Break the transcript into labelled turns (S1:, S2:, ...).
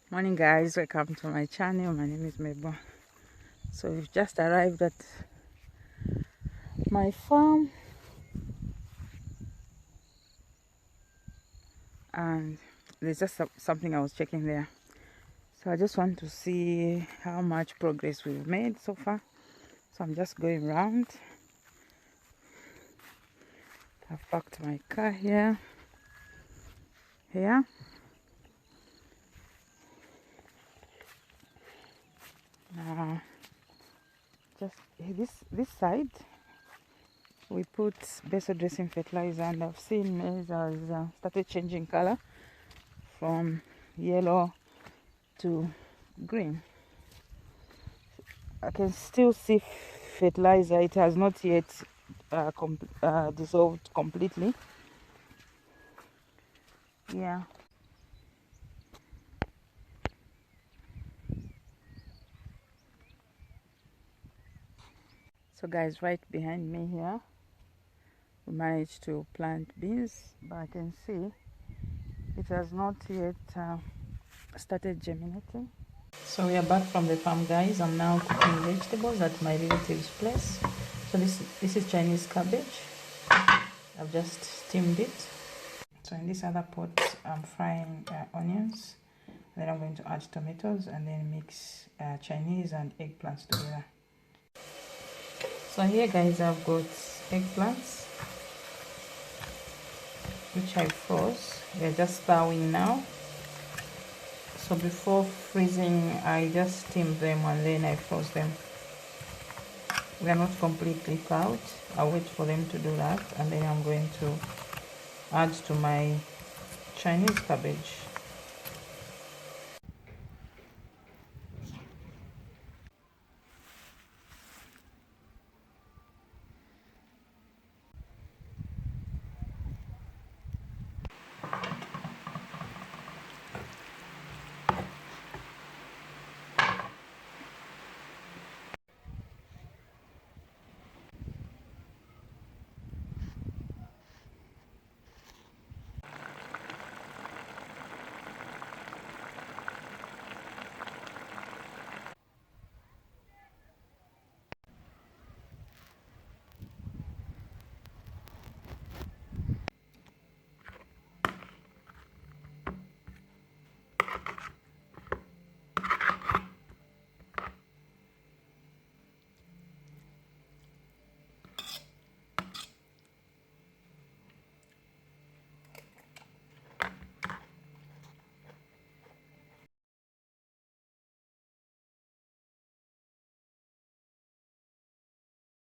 S1: Morning guys, welcome to my channel. My name is Mabel. So we've just arrived at my farm and there's just something I was checking there. So I just want to see how much progress we've made so far. So I'm just going around. I've parked my car here. Now just this side we put base dressing fertilizer, and I've seen maize has started changing color from yellow to green. I can still see fertilizer. It has not yet dissolved completely. Yeah. So guys, right behind me here, we managed to plant beans, but I can see it has not yet started germinating. So we are back from the farm guys. I'm now cooking vegetables at my relative's place. So this is Chinese cabbage. I've just steamed it. So in this other pot I'm frying onions, then I'm going to add tomatoes and then mix Chinese and eggplants together. So here guys, I've got eggplants which I froze. They're just thawing now. So before freezing, I just steamed them and then I froze them. They are not completely thawed. I'll wait for them to do that, and then I'm going to add to my Chinese cabbage.